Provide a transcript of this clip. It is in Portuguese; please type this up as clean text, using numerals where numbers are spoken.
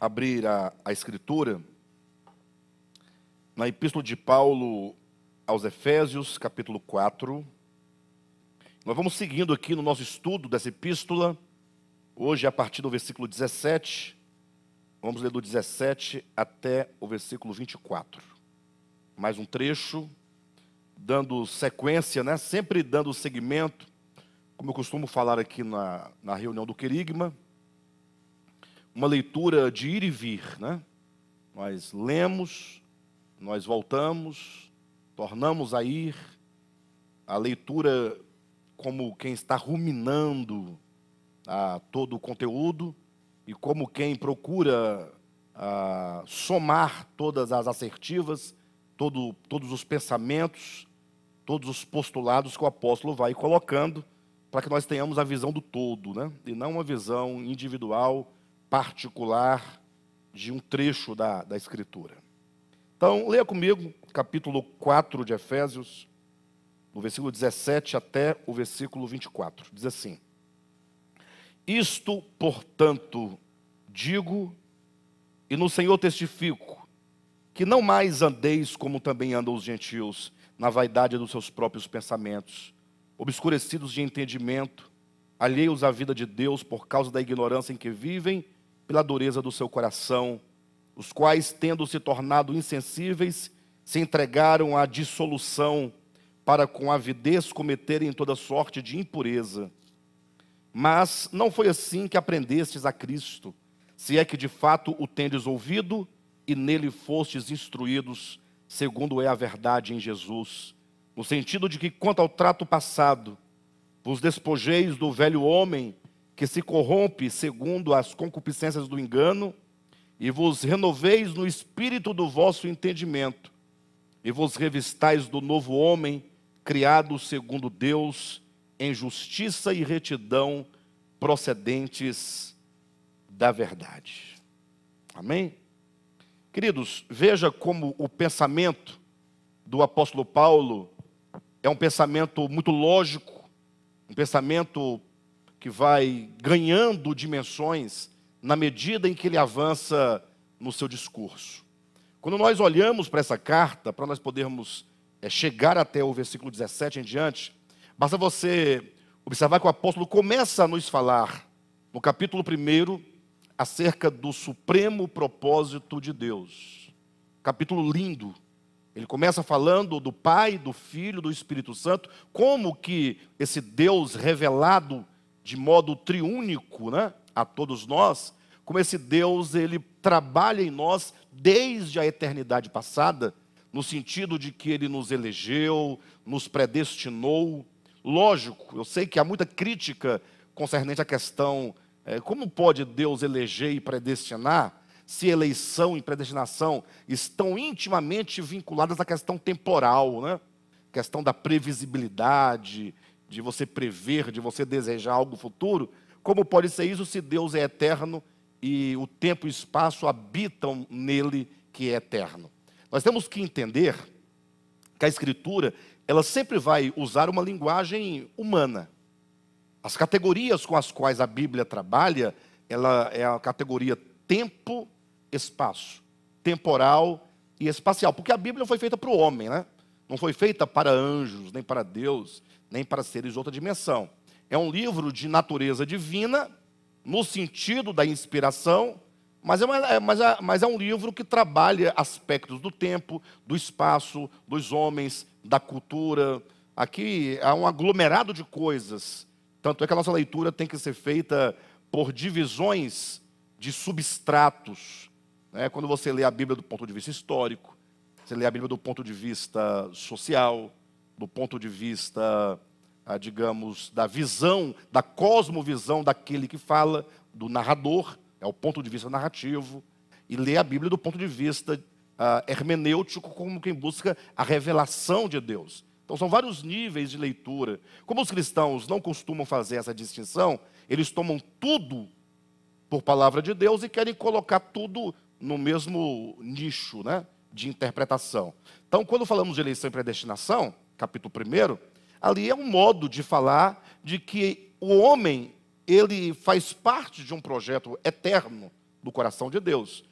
abrir a Escritura na Epístola de Paulo aos Efésios, capítulo 4. Nós vamos seguindo aqui no nosso estudo dessa epístola, hoje a partir do versículo 17, vamos ler do 17 até o versículo 24. Mais um trecho, dando sequência, sempre dando seguimento, como eu costumo falar aqui na reunião do Querigma, uma leitura de ir e vir, Nós lemos, nós voltamos, tornamos a ir, a leitura como quem está ruminando todo o conteúdo e como quem procura somar todas as assertivas, todos os pensamentos, todos os postulados que o apóstolo vai colocando para que nós tenhamos a visão do todo, e não uma visão individual, particular de um trecho da Escritura. Então, leia comigo, capítulo 4 de Efésios, no versículo 17 até o versículo 24. Diz assim: Isto, portanto, digo, e no Senhor testifico, que não mais andeis como também andam os gentios, na vaidade dos seus próprios pensamentos, obscurecidos de entendimento, alheios à vida de Deus por causa da ignorância em que vivem, pela dureza do seu coração, os quais, tendo se tornado insensíveis, se entregaram à dissolução, para com avidez cometerem toda sorte de impureza. Mas não foi assim que aprendestes a Cristo, se é que de fato o tendes ouvido, e nele fostes instruídos, segundo é a verdade em Jesus, no sentido de que, quanto ao trato passado, vos despojeis do velho homem, que se corrompe segundo as concupiscências do engano, e vos renoveis no espírito do vosso entendimento, e vos revistais do novo homem, criado segundo Deus, em justiça e retidão, procedentes da verdade. Amém? Queridos, veja como o pensamento do apóstolo Paulo é um pensamento muito lógico, um pensamento que vai ganhando dimensões na medida em que ele avança no seu discurso. Quando nós olhamos para essa carta, para nós podermos chegar até o versículo 17 em diante, basta você observar que o apóstolo começa a nos falar, no capítulo 1, acerca do supremo propósito de Deus. Capítulo lindo. Ele começa falando do Pai, do Filho, do Espírito Santo, como que esse Deus revelado de modo triúnico, a todos nós, como esse Deus, ele trabalha em nós desde a eternidade passada, no sentido de que ele nos elegeu, nos predestinou. Lógico, eu sei que há muita crítica concernente à questão, como pode Deus eleger e predestinar, se eleição e predestinação estão intimamente vinculadas à questão temporal, questão da previsibilidade, de você prever, de você desejar algo futuro. Como pode ser isso se Deus é eterno e o tempo e o espaço habitam nele, que é eterno? Nós temos que entender que a Escritura, ela sempre vai usar uma linguagem humana. As categorias com as quais a Bíblia trabalha, ela é a categoria tempo, espaço, temporal e espacial, porque a Bíblia foi feita para o homem, Não foi feita para anjos, nem para Deus, nem para seres de outra dimensão. É um livro de natureza divina, no sentido da inspiração, mas é um livro que trabalha aspectos do tempo, do espaço, dos homens, da cultura. Aqui há um aglomerado de coisas. Tanto é que a nossa leitura tem que ser feita por divisões de substratos. Quando você lê a Bíblia do ponto de vista histórico, você lê a Bíblia do ponto de vista social, do ponto de vista, digamos, da visão, da cosmovisão daquele que fala, do narrador, é o ponto de vista narrativo, e lê a Bíblia do ponto de vista hermenêutico, como quem busca a revelação de Deus. Então são vários níveis de leitura. Como os cristãos não costumam fazer essa distinção, eles tomam tudo por palavra de Deus e querem colocar tudo no mesmo nicho, de interpretação. Então, quando falamos de eleição e predestinação, capítulo 1, ali é um modo de falar de que o homem, ele faz parte de um projeto eterno do coração de Deus.